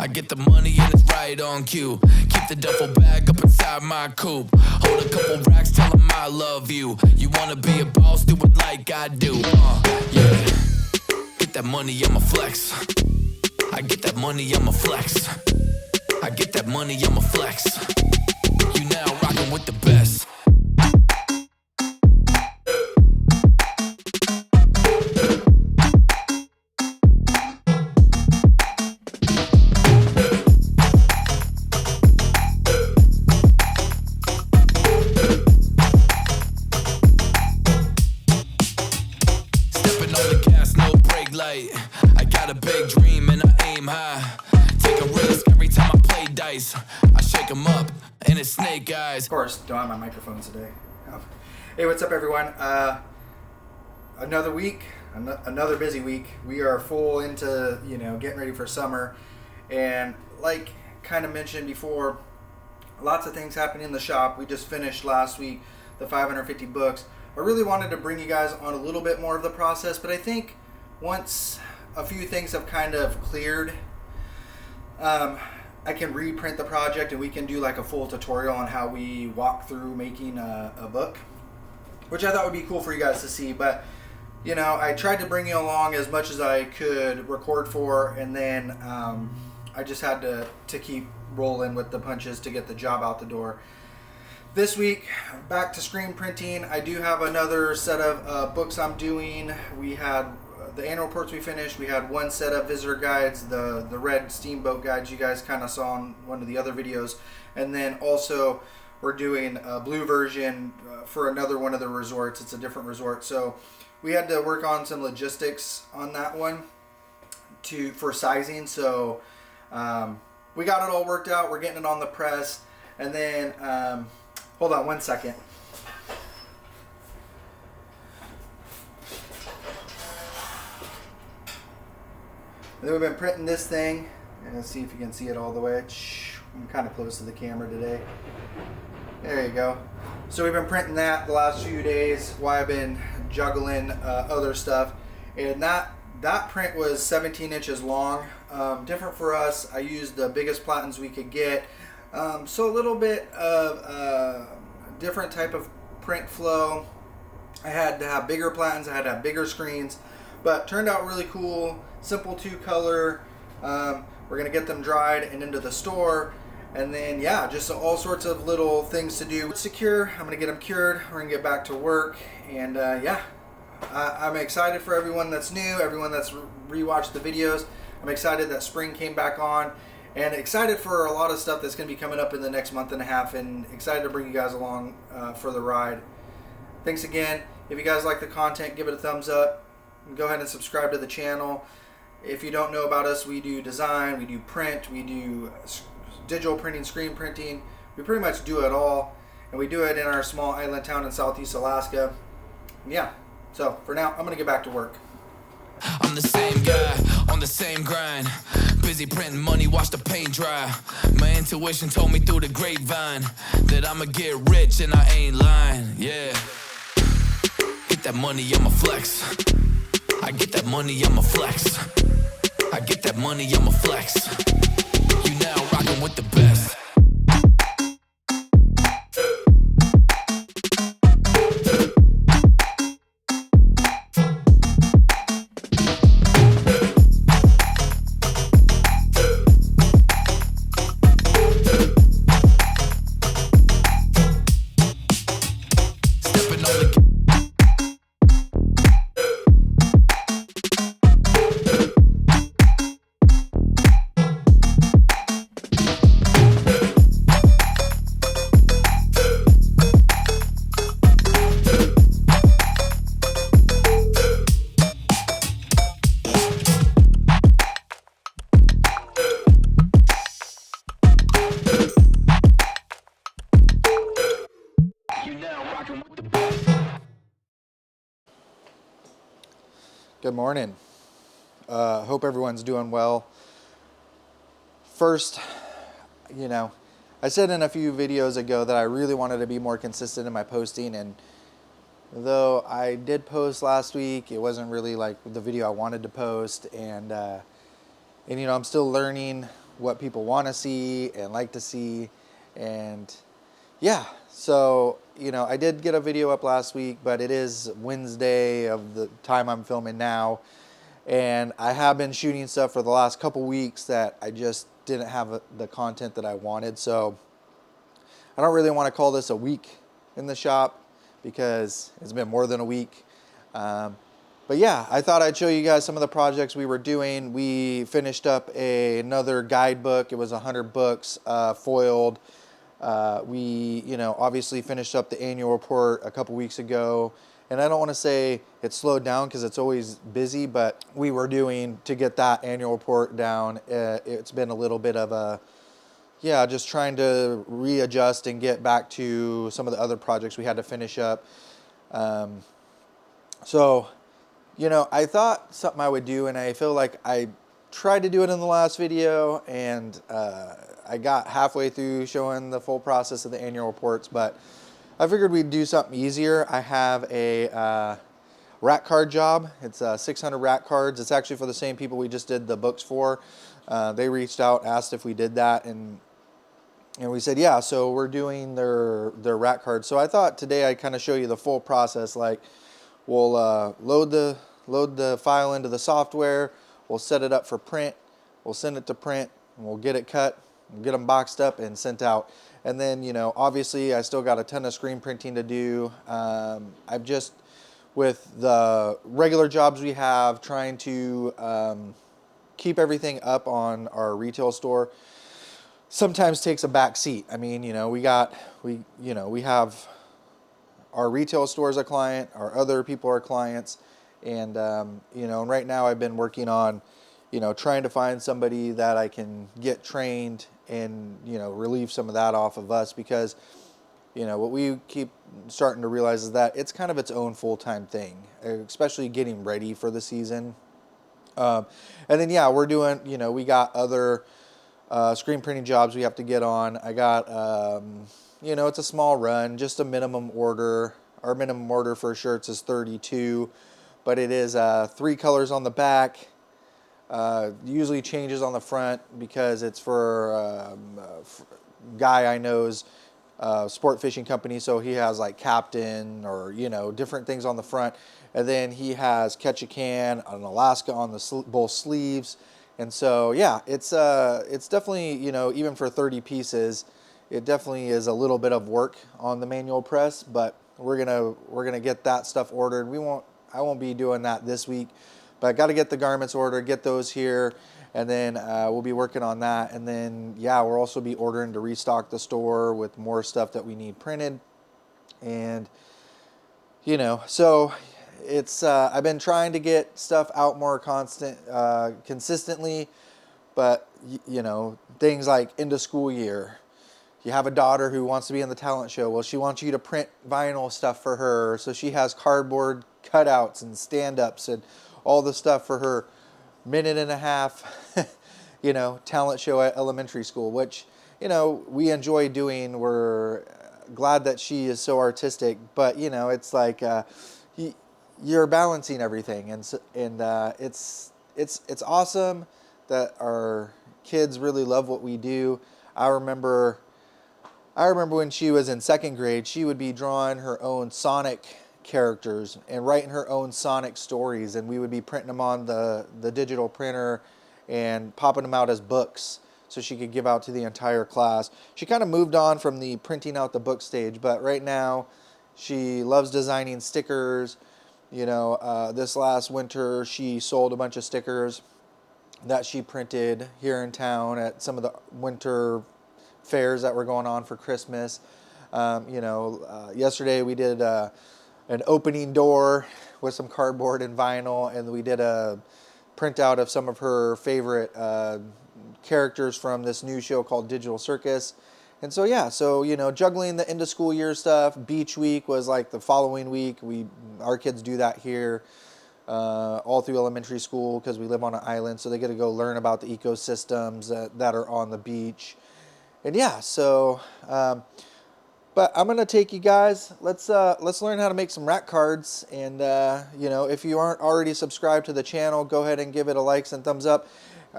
I get the money and it's right on cue. Keep the duffel bag up inside my coupe. Hold a couple racks, tell them I love you. You wanna be a boss, do it like I do. Yeah. Get that money, I'ma flex. I get that money, I'ma flex. I get that money, I'ma flex. You now rockin' with the best. I got a big dream and I aim high. Take a risk every time I play dice. I shake them up and it's snake eyes. Of course, don't have my microphone today. Hey, what's up everyone? Another week, another busy week. We are full into, getting ready for summer. And like kind of mentioned before, lots of things happening in the shop. We just finished last week the 550 books. I really wanted to bring you guys on a little bit more of the process, but I think once a few things have kind of cleared, I can reprint the project and we can do like a full tutorial on how we walk through making a book, which I thought would be cool for you guys to see. But I tried to bring you along as much as I could record for, and then I just had to keep rolling with the punches to get the job out the door. This week, back to screen printing. I do have another set of books I'm doing. We had the annual reports we finished. We had one set of visitor guides, the red steamboat guides you guys kind of saw in one of the other videos. And then also we're doing a blue version for another one of the resorts. It's a different resort. So we had to work on some logistics on that one for sizing. So we got it all worked out. We're getting it on the press. And then, hold on one second. And then we've been printing this thing, and let's see if you can see it all the way. I'm kind of close to the camera today. There you go. So we've been printing that the last few days while I've been juggling other stuff. And that print was 17 inches long. Different for us. I used the biggest platens we could get. So a little bit of different type of print flow. I had to have bigger platens. I had to have bigger screens. But turned out really cool. Simple 2-color. We're gonna get them dried and into the store, and then just all sorts of little things to do. Secure. I'm gonna get them cured. We're gonna get back to work, and I'm excited for everyone that's new, everyone that's rewatched the videos. I'm excited that spring came back on, and excited for a lot of stuff that's gonna be coming up in the next month and a half, and excited to bring you guys along for the ride. Thanks again. If you guys like the content, give it a thumbs up. Go ahead and subscribe to the channel. If you don't know about us, we do design, we do print, we do digital printing, screen printing. We pretty much do it all, and we do it in our small island town in Southeast Alaska. So for now, I'm gonna get back to work. I'm the same guy on the same grind, busy printing money, watch the paint dry. My intuition told me through the grapevine that I'ma get rich, and I ain't lying. Yeah, get that money, I'ma flex. I get that money, I'ma flex. I get that money, I'ma flex. You now rockin' with the best. Good morning. Hope everyone's doing well. First, I said in a few videos ago that I really wanted to be more consistent in my posting, and though I did post last week, it wasn't really like the video I wanted to post, and I'm still learning what people want to see and like to see. And yeah, so, you know, I did get a video up last week, but it is Wednesday of the time I'm filming now. And I have been shooting stuff for the last couple weeks that I just didn't have the content that I wanted. So I don't really want to call this a week in the shop because it's been more than a week. But yeah, I thought I'd show you guys some of the projects we were doing. We finished up another guidebook. It was 100 books, foiled. We, you know, obviously finished up the annual report a couple weeks ago. And I don't want to say it slowed down because it's always busy, but we were doing to get that annual report down. It's been a little bit of a, yeah, just trying to readjust and get back to some of the other projects we had to finish up. So, you know, I thought something I would do, and I feel like I tried to do it in the last video, and I got halfway through showing the full process of the annual reports, but I figured we'd do something easier. I have a rack card job. It's 600 rack cards. It's actually for the same people we just did the books for. They reached out, asked if we did that, and we said, yeah, so we're doing their rack cards. So I thought today I'd kind of show you the full process. Like, we'll load the file into the software, we'll set it up for print, we'll send it to print, and we'll get it cut, we'll get them boxed up and sent out. And then, you know, obviously I still got a ton of screen printing to do. I've just, with the regular jobs we have, trying to keep everything up on our retail store sometimes takes a back seat. I mean, you know, we have our retail store as a client, our other people are clients, and you know, and right now I've been working on, you know, trying to find somebody that I can get trained and, you know, relieve some of that off of us, because, you know, what we keep starting to realize is that it's kind of its own full-time thing, especially getting ready for the season. And then, yeah, we're doing, you know, we got other screen printing jobs we have to get on. I got, you know, it's a small run, just a minimum order. Our minimum order for shirts is 32, but it is 3 colors on the back. Usually changes on the front because it's for a guy I know's sport fishing company, so he has like captain or, you know, different things on the front, and then he has catch a can, an Alaska on the both sleeves. And so, yeah, it's definitely, you know, even for 30 pieces, it definitely is a little bit of work on the manual press, but we're gonna get that stuff ordered. I won't be doing that this week, but I got to get the garments ordered, get those here, and then we'll be working on that. And then, yeah, we'll also be ordering to restock the store with more stuff that we need printed. And, you know, so it's I've been trying to get stuff out more consistently, but you know, things like end of school year, you have a daughter who wants to be in the talent show. Well, she wants you to print vinyl stuff for her, so she has cardboard cutouts and stand-ups and all the stuff for her minute and a half you know, talent show at elementary school, which, you know, we enjoy doing. We're glad that she is so artistic, but, you know, it's like you're balancing everything, and it's awesome that our kids really love what we do. I remember when she was in 2nd grade, she would be drawing her own Sonic characters and writing her own Sonic stories, and we would be printing them on the digital printer and popping them out as books so she could give out to the entire class. She kind of moved on from the printing out the book stage, but right now she loves designing stickers. You know, this last winter she sold a bunch of stickers that she printed here in town at some of the winter fairs that were going on for Christmas. You know, yesterday we did an opening door with some cardboard and vinyl, and we did a printout of some of her favorite characters from this new show called Digital Circus. And so, yeah, so, you know, juggling the end of school year stuff. Beach week was like the following week. Our kids do that here all through elementary school because we live on an island, so they get to go learn about the ecosystems that are on the beach. And yeah, so but I'm gonna take you guys. Let's learn how to make some rack cards. And you know, if you aren't already subscribed to the channel, go ahead and give it a likes and thumbs up.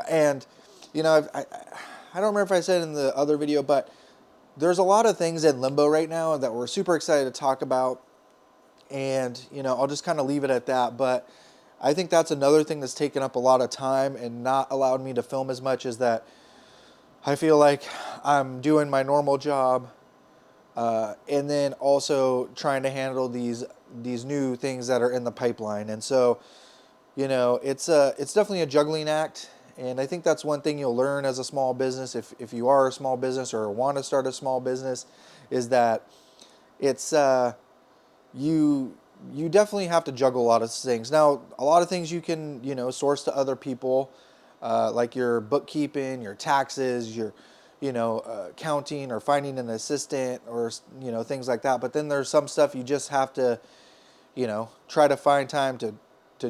And you know, I don't remember if I said in the other video, but there's a lot of things in limbo right now that we're super excited to talk about. And, you know, I'll just kind of leave it at that. But I think that's another thing that's taken up a lot of time and not allowed me to film as much, is that I feel like I'm doing my normal job, and then also trying to handle these new things that are in the pipeline. And so, you know, it's definitely a juggling act. And I think that's one thing you'll learn as a small business, if you are a small business or want to start a small business, is that it's you definitely have to juggle a lot of things. Now, a lot of things you can, you know, source to other people, like your bookkeeping, your taxes, your, you know, accounting, or finding an assistant, or, you know, things like that. But then there's some stuff you just have to, you know, try to find time to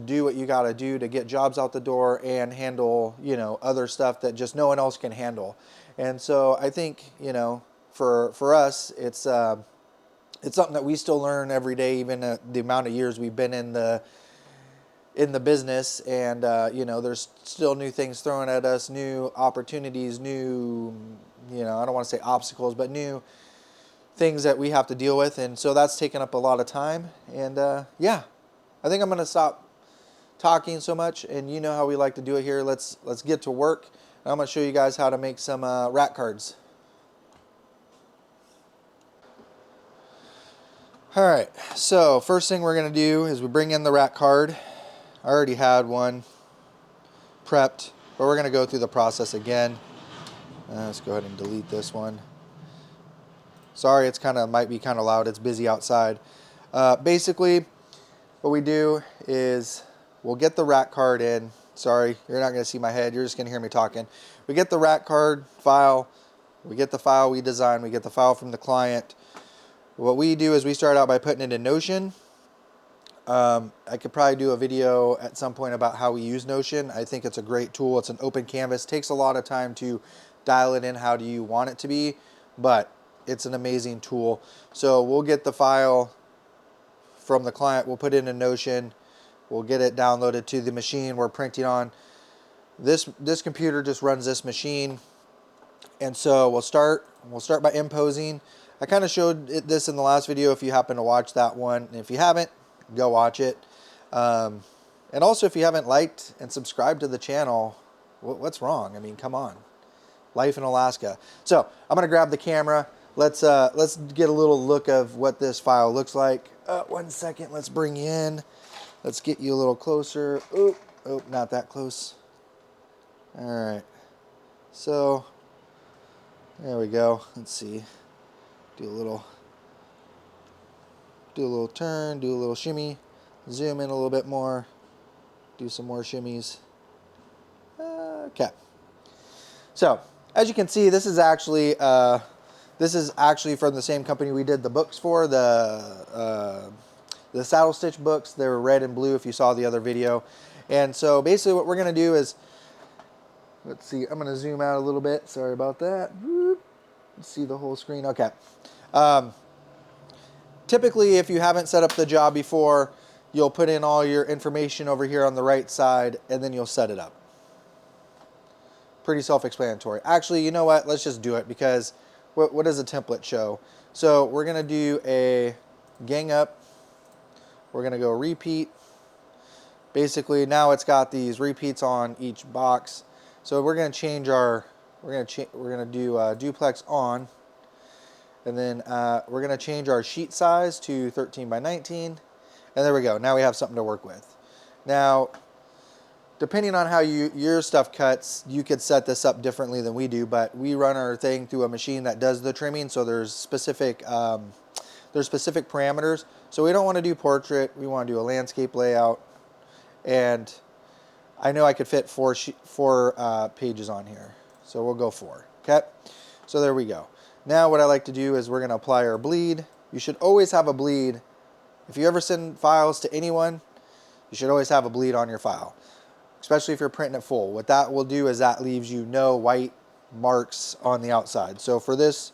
do what you got to do to get jobs out the door and handle, you know, other stuff that just no one else can handle. And so I think, you know, for us, it's something that we still learn every day, even the amount of years we've been in the business. And you know, there's still new things thrown at us, new opportunities, new, you know, I don't want to say obstacles, but new things that we have to deal with. And so that's taken up a lot of time. And yeah, I think I'm going to stop talking so much, and you know how we like to do it here. Let's get to work. And I'm going to show you guys how to make some rat cards. All right, so first thing we're going to do is we bring in the rat card. I already had one prepped, but we're going to go through the process again. Let's go ahead and delete this one. Sorry, it's might be kind of loud. It's busy outside. Basically, what we do is we'll get the rat card in. Sorry, you're not going to see my head. You're just going to hear me talking. We get the rat card file. We get the file we design. We get the file from the client. What we do is we start out by putting it in Notion. I could probably do a video at some point about how we use Notion. I think it's a great tool. It's an open canvas. It takes a lot of time to dial it in how do you want it to be, but it's an amazing tool. So we'll get the file from the client. We'll put it in Notion. We'll get it downloaded to the machine we're printing on. This computer just runs this machine. And so we'll start by imposing. I kind of showed this in the last video if you happen to watch that one. And if you haven't, go watch it. And also, if you haven't liked and subscribed to the channel, what's wrong? I mean, come on. Life in Alaska. So I'm going to grab the camera. Let's get a little look of what this file looks like. 1 second. Let's bring you in. Let's get you a little closer. Oh, not that close. All right. So there we go. Let's see. Do a little turn, do a little shimmy, zoom in a little bit more, do some more shimmies. Okay. So as you can see, this is actually from the same company we did the books for, the saddle stitch books. They were red and blue if you saw the other video. And so basically what we're going to do is, let's see, I'm going to zoom out a little bit. Sorry about that. Let's see the whole screen. Okay. Typically, if you haven't set up the job before, you'll put in all your information over here on the right side, and then you'll set it up. Pretty self-explanatory. Actually, you know what? Let's just do it, because what does a template show? So we're going to do a gang up. We're going to go repeat. Basically, now it's got these repeats on each box. So we're going to change our, we're going to do duplex on. And then we're going to change our sheet size to 13 by 19. And there we go. Now we have something to work with. Now, depending on how your stuff cuts, you could set this up differently than we do. But we run our thing through a machine that does the trimming. So there's specific parameters. So we don't want to do portrait. We want to do a landscape layout. And I know I could fit four pages on here. So we'll go 4. Okay. So there we go. Now what I like to do is we're going to apply our bleed. You should always have a bleed. If you ever send files to anyone, you should always have a bleed on your file, especially if you're printing it full. What that will do is that leaves you no white marks on the outside. So for this,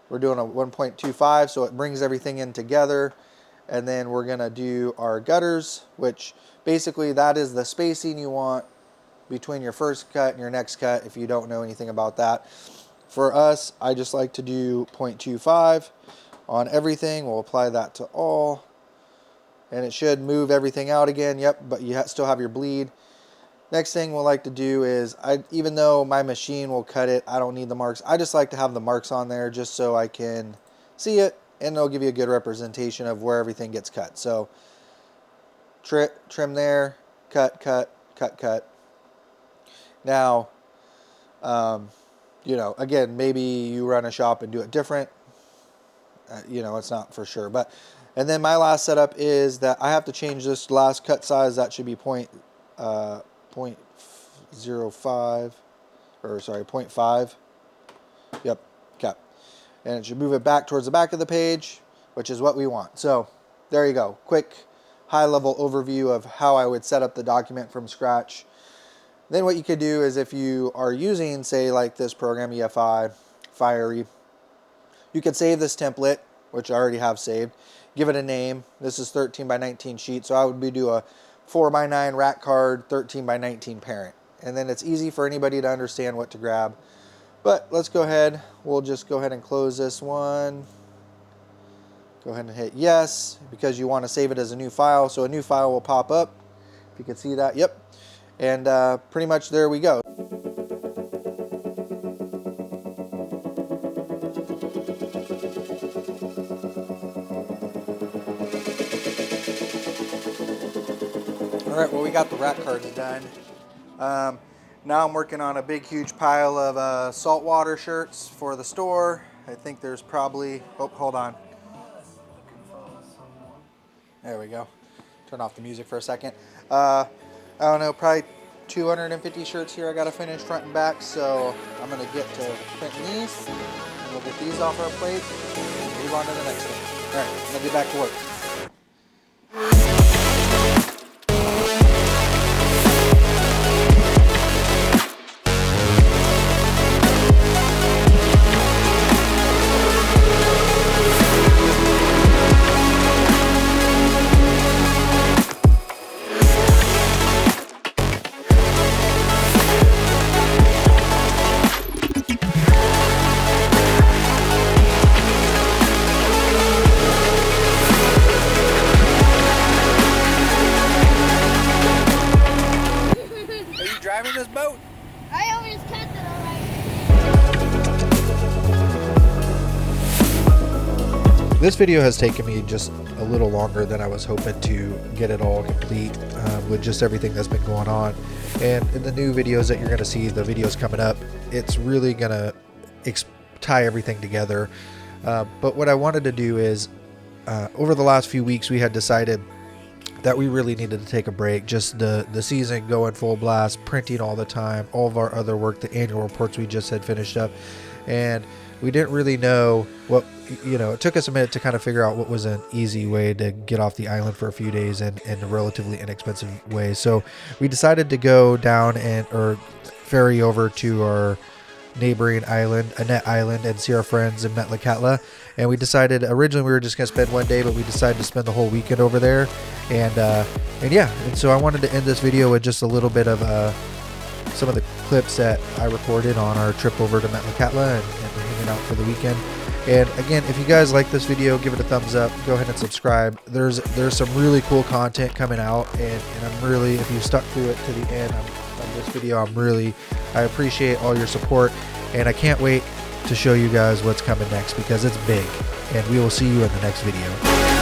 we're doing a 1.25, so it brings everything in together. And then we're going to do our gutters, which basically that is the spacing you want between your first cut and your next cut if you don't know anything about that. For us, I just like to do 0.25 on everything. We'll apply that to all, and it should move everything out again. Yep, but you still have your bleed. Next thing we'll like to do is, even though my machine will cut it, I don't need the marks. I just like to have the marks on there just so I can see it, and it'll give you a good representation of where everything gets cut. So trim there, cut, cut, cut, cut. Now, you know, again, maybe you run a shop and do it different. You know, it's not for sure. And then my last setup is that I have to change this last cut size. That should be 0.05, or sorry, 0.5. Yep, okay. And it should move it back towards the back of the page, which is what we want. So there you go. Quick, high-level overview of how I would set up the document from scratch. Then what you could do is, if you are using, say, like this program, EFI, Fiery, you could save this template, which I already have saved, give it a name. This is 13 by 19 sheet, so I would do a 4 by 9 rack card, 13 by 19 parent. And then it's easy for anybody to understand what to grab. But let's go ahead. We'll just go ahead and close this one. Go ahead and hit yes, because you want to save it as a new file. So a new file will pop up. If you can see that, yep. And pretty much there we go. All right, well, we got the rack cards done. Now I'm working on a big, huge pile of saltwater shirts for the store. I think there's probably, oh, hold on. There we go. Turn off the music for a second. I don't know, probably 250 shirts here I got to finish front and back, so I'm going to get to printing these, and we'll get these off our plate and move on to the next thing. All right, I'm going to get back to work. This boat? I always catch it alright. This video has taken me just a little longer than I was hoping to get it all complete with just everything that's been going on. And in the new videos that you're going to see, the videos coming up, it's really going to tie everything together. But what I wanted to do is, over the last few weeks, we had decided that we really needed to take a break. Just the season going full blast, printing all the time, all of our other work, the annual reports we just had finished up, and we didn't really know what, you know, it took us a minute to kind of figure out what was an easy way to get off the island for a few days and in a relatively inexpensive way. So we decided to go down or ferry over to our neighboring island, Annette Island, and see our friends in Metlakatla. And we decided, originally we were just going to spend one day, but we decided to spend the whole weekend over there. And yeah, and so I wanted to end this video with just a little bit of some of the clips that I recorded on our trip over to Metlakatla and hanging out for the weekend. And again, if you guys like this video, give it a thumbs up, go ahead and subscribe. There's some really cool content coming out, and I'm really, if you stuck through it to the end on this video, I appreciate all your support, and I can't wait to show you guys what's coming next, because it's big. And we will see you in the next video.